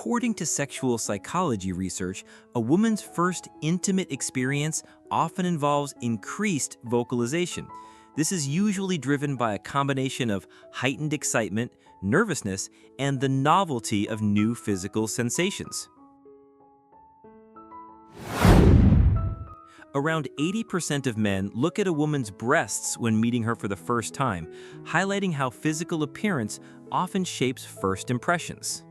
According to sexual psychology research, a woman's first intimate experience often involves increased vocalization. This is usually driven by a combination of heightened excitement, nervousness, and the novelty of new physical sensations. Around 80% of men look at a woman's breasts when meeting her for the first time, highlighting how physical appearance often shapes first impressions.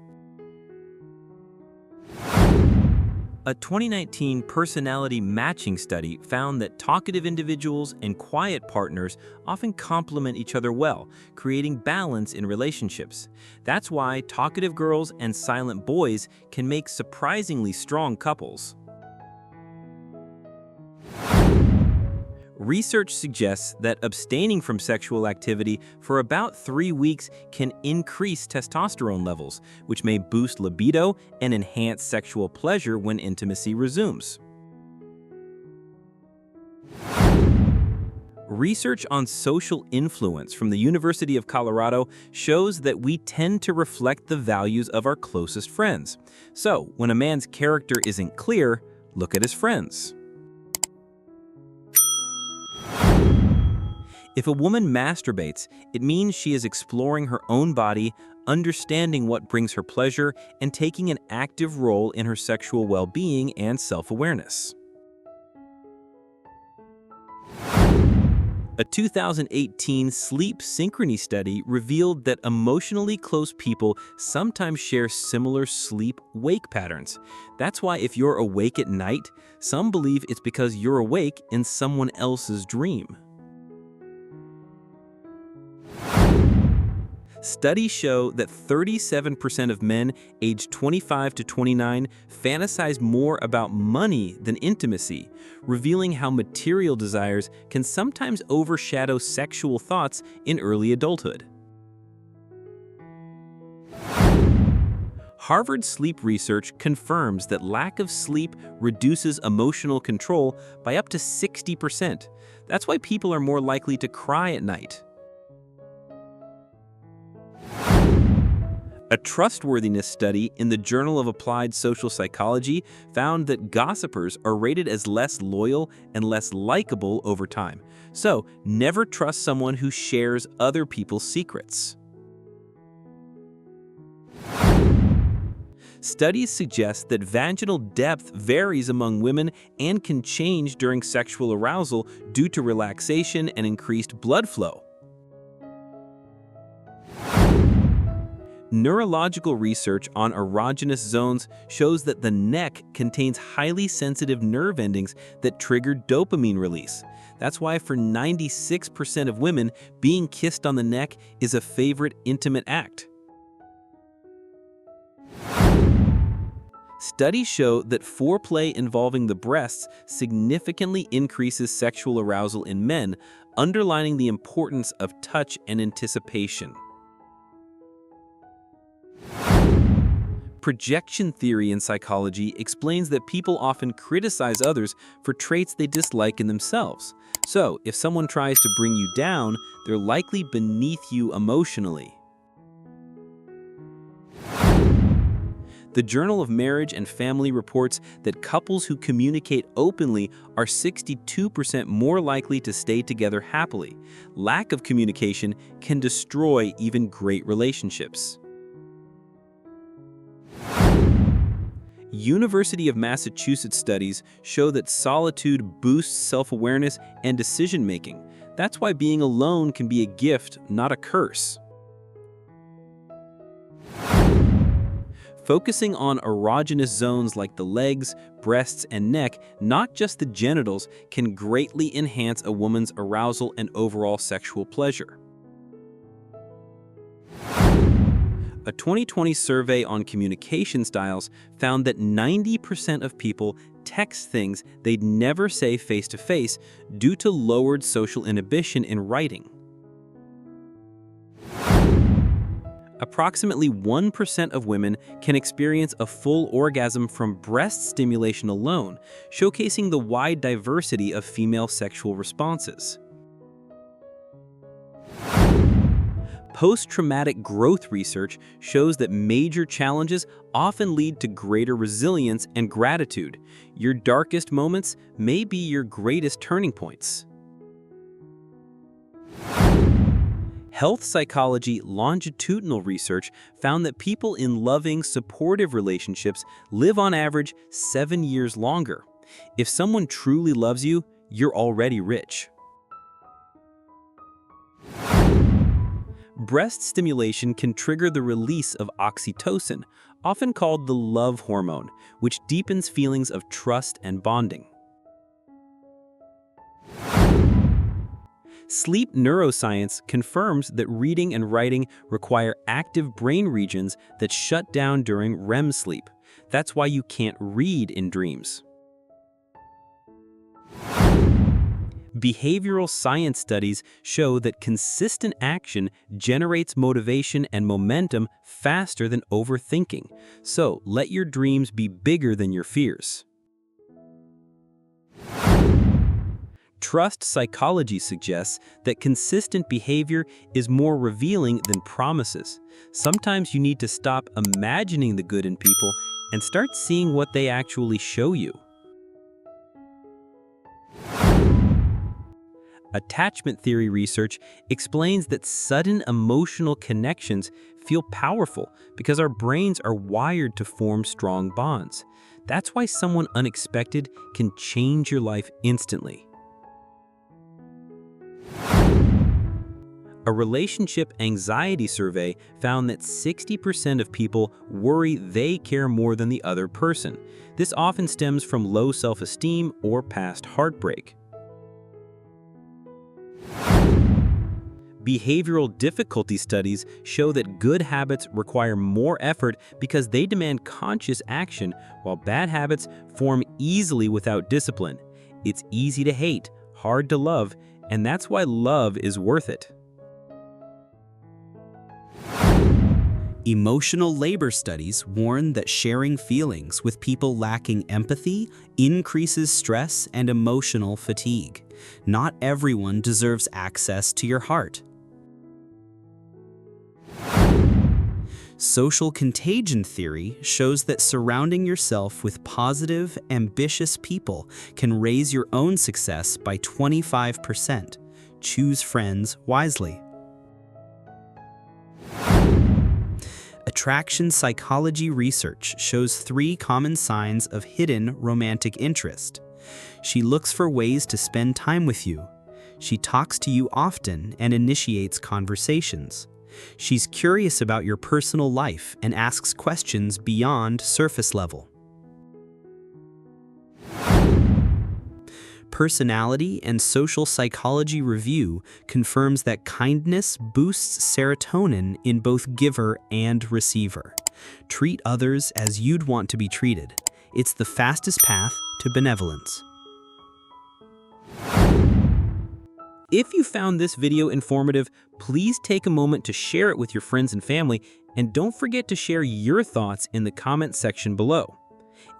A 2019 personality matching study found that talkative individuals and quiet partners often complement each other well, creating balance in relationships. That's why talkative girls and silent boys can make surprisingly strong couples. Research suggests that abstaining from sexual activity for about 3 weeks can increase testosterone levels, which may boost libido and enhance sexual pleasure when intimacy resumes. Research on social influence from the University of Colorado shows that we tend to reflect the values of our closest friends. So, when a man's character isn't clear, look at his friends. If a woman masturbates, it means she is exploring her own body, understanding what brings her pleasure, and taking an active role in her sexual well-being and self-awareness. A 2018 sleep synchrony study revealed that emotionally close people sometimes share similar sleep-wake patterns. That's why if you're awake at night, some believe it's because you're awake in someone else's dream. Studies show that 37% of men aged 25 to 29 fantasize more about money than intimacy, revealing how material desires can sometimes overshadow sexual thoughts in early adulthood. Harvard sleep research confirms that lack of sleep reduces emotional control by up to 60%. That's why people are more likely to cry at night. A trustworthiness study in the Journal of Applied Social Psychology found that gossipers are rated as less loyal and less likable over time. So, never trust someone who shares other people's secrets. Studies suggest that vaginal depth varies among women and can change during sexual arousal due to relaxation and increased blood flow. Neurological research on erogenous zones shows that the neck contains highly sensitive nerve endings that trigger dopamine release. That's why for 96% of women, being kissed on the neck is a favorite intimate act. Studies show that foreplay involving the breasts significantly increases sexual arousal in men, underlining the importance of touch and anticipation. Projection theory in psychology explains that people often criticize others for traits they dislike in themselves. So, if someone tries to bring you down, they're likely beneath you emotionally. The Journal of Marriage and Family reports that couples who communicate openly are 62% more likely to stay together happily. Lack of communication can destroy even great relationships. University of Massachusetts studies show that solitude boosts self-awareness and decision-making. That's why being alone can be a gift, not a curse. Focusing on erogenous zones like the legs, breasts, and neck, not just the genitals, can greatly enhance a woman's arousal and overall sexual pleasure. A 2020 survey on communication styles found that 90% of people text things they'd never say face-to-face due to lowered social inhibition in writing. Approximately 1% of women can experience a full orgasm from breast stimulation alone, showcasing the wide diversity of female sexual responses. Post-traumatic growth research shows that major challenges often lead to greater resilience and gratitude. Your darkest moments may be your greatest turning points. Health psychology longitudinal research found that people in loving, supportive relationships live on average 7 years longer. If someone truly loves you, you're already rich. Breast stimulation can trigger the release of oxytocin, often called the love hormone, which deepens feelings of trust and bonding. Sleep neuroscience confirms that reading and writing require active brain regions that shut down during REM sleep. That's why you can't read in dreams. Behavioral science studies show that consistent action generates motivation and momentum faster than overthinking. So, let your dreams be bigger than your fears. Trust psychology suggests that consistent behavior is more revealing than promises. Sometimes you need to stop imagining the good in people and start seeing what they actually show you. Attachment theory research explains that sudden emotional connections feel powerful because our brains are wired to form strong bonds. That's why someone unexpected can change your life instantly. A relationship anxiety survey found that 60% of people worry they care more than the other person. This often stems from low self-esteem or past heartbreak. Behavioral difficulty studies show that good habits require more effort because they demand conscious action, while bad habits form easily without discipline. It's easy to hate, hard to love, and that's why love is worth it. Emotional labor studies warn that sharing feelings with people lacking empathy increases stress and emotional fatigue. Not everyone deserves access to your heart. Social contagion theory shows that surrounding yourself with positive, ambitious people can raise your own success by 25%. Choose friends wisely. Attraction psychology research shows 3 common signs of hidden romantic interest. She looks for ways to spend time with you. She talks to you often and initiates conversations. She's curious about your personal life and asks questions beyond surface level. Personality and Social Psychology Review confirms that kindness boosts serotonin in both giver and receiver. Treat others as you'd want to be treated. It's the fastest path to benevolence. If you found this video informative, please take a moment to share it with your friends and family, and don't forget to share your thoughts in the comment section below.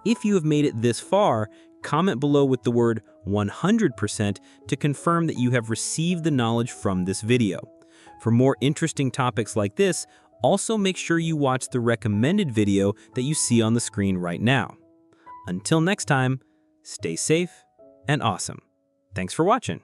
If you have made it this far, comment below with the word 100% to confirm that you have received the knowledge from this video. For more interesting topics like this, also make sure you watch the recommended video that you see on the screen right now. Until next time, stay safe and awesome. Thanks for watching.